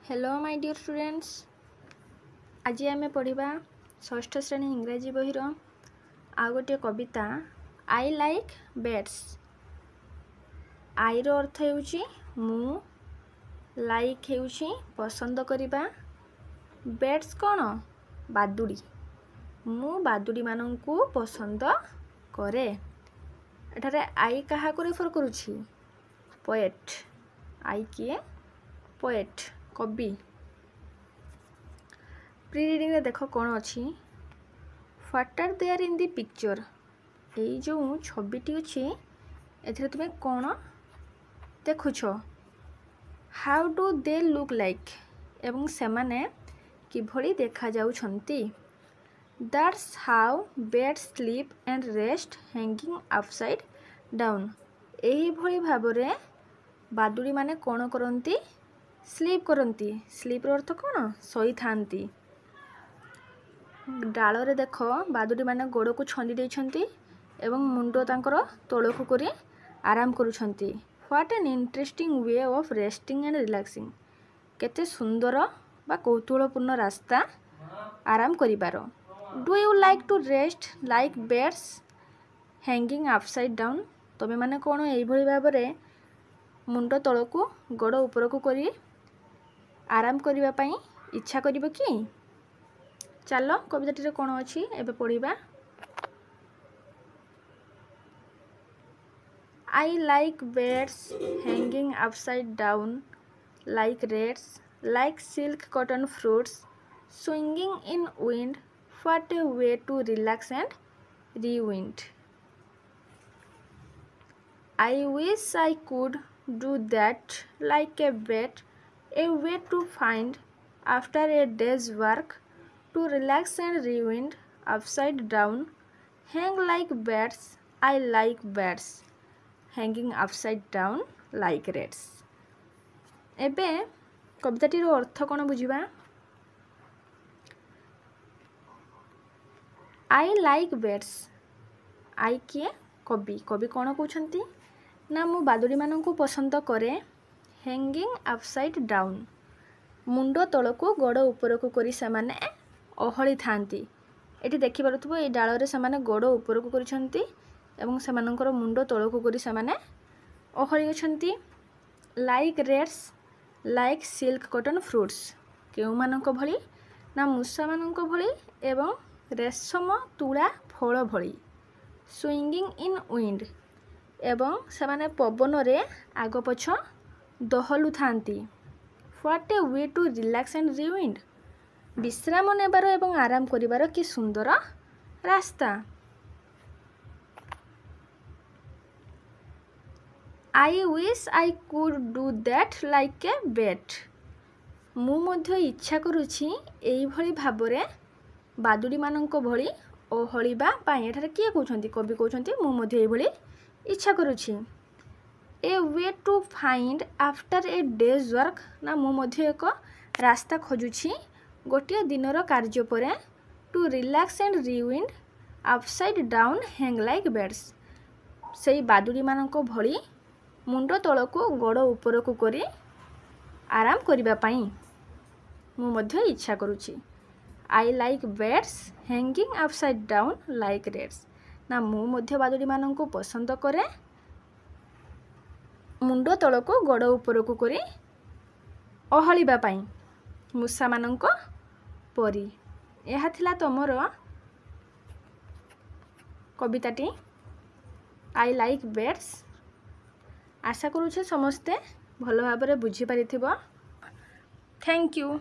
Hello my dear students, आज आम पढ़ा षष्ठ श्रेणी इंग्राजी बहिर आ गोटे कविता आई लाइक बेट्स। आई रो अर्थ हेउची मु, लाइक हेउची पसंद करिबा, बेट्स कौन बादुड़ी। मु बादुड़ी मानंकु पसंद करे। एठारे आई कहा को रेफर करुछि? पोएट। आई किए? पोएट, कवि। प्री रीडिंग देख कौन अच्छी? What are there in the picture. यही जो छविटी अच्छी एथिरे तुमे कौन देखुछ? How do they look like. एवं सेमाने किभली देखा जाउछंती। That's how bats sleep and rest hanging upside down. यही भली भाबरे बादुड़ी माने कौन करंती? स्लीप करंती। स्लीप रो अर्थ कौन? सोई थांती। डाल रे देख बादुड़ी माने गोड़ को छंदी देइछंती एवं मुंडो तांकर तोळकु करी आराम करूछंती। What an interesting way of resting and relaxing. केते सुंदर बा कौतूहलपूर्ण रास्ता आराम करिबार। Do you like to rest like bats hanging upside down. तमे माने कौन एई भली भाबरे मुंडो तोळकु गोड़ उपरकु करी आराम करिबा पई इच्छा करिबो कि? चलो कविताटी रे कौन अछि एबे पढ़िबा। I like beds hanging upside down like reeds, like silk cotton fruits swinging in wind. What a way to relax and rewind. I wish I could do that like a bed, a way to find after a day's work, to relax and rewind upside down, hang like beds. I like beds hanging upside down like reeds. एबे कविताटीर अर्थ कौन बुझिबा? आई like beds. आई किए? कवि। कवि कौन कहते ना मु बादुड़ी मानंकु पसंद करे हैंगिंग अपसाइड डाउन। मुंडो तलकु गोड़ उपरकु करी सेमाने अहली थांती। एटी देखि पारुथबो ए डाल रे सेमाने गोड़ उपरकु करिसंती एवं सेमानंकर मुंडो तलकु करी सेमाने अहली अछंती। Like reds like silk cotton fruits. केउ मानंक भली ना मूषा मानंक भली एवं रेशम तुला फल भली। स्विंगिंग इन विंड एवं सेमाने पवन रे आग पछ दहलु थांती। What a way to relax and rewind. विश्राम नेबार एवं आराम करिबार कि सुंदर रास्ता। I wish I could do that like a bat. मु मध्य इच्छा करुछि एई भली भाबरे बादुड़ी मानंक भली ओहलिबा पाई। एठारे किए कहउछंती? कवि कहउछंती मु मध्य एई भली इच्छा करुछि। A way to find after a day's work. ना मु मध्य एक रास्ता खोजुछि गोटे दिनर कार्य परे। To relax and rewind upside down hang like bats. सेई बादुड़ी मानंक भली मुंडो तलकु गोड़ उपरकु करी आराम करिबा पई मु मध्य इच्छा करुछि। I like bats hanging upside down like reds. ना मु मध्य बादुड़ी मानंकु पसंद करे मुंडो तलकु गोड़ उपरकु करी अहलिबा पई मूषा मानंक परी। यह थिला तमर कविताटी आई लाइक बेड्स। आशा करूछे समस्ते भल भाबरे बुझी पारिथिबो। Thank you.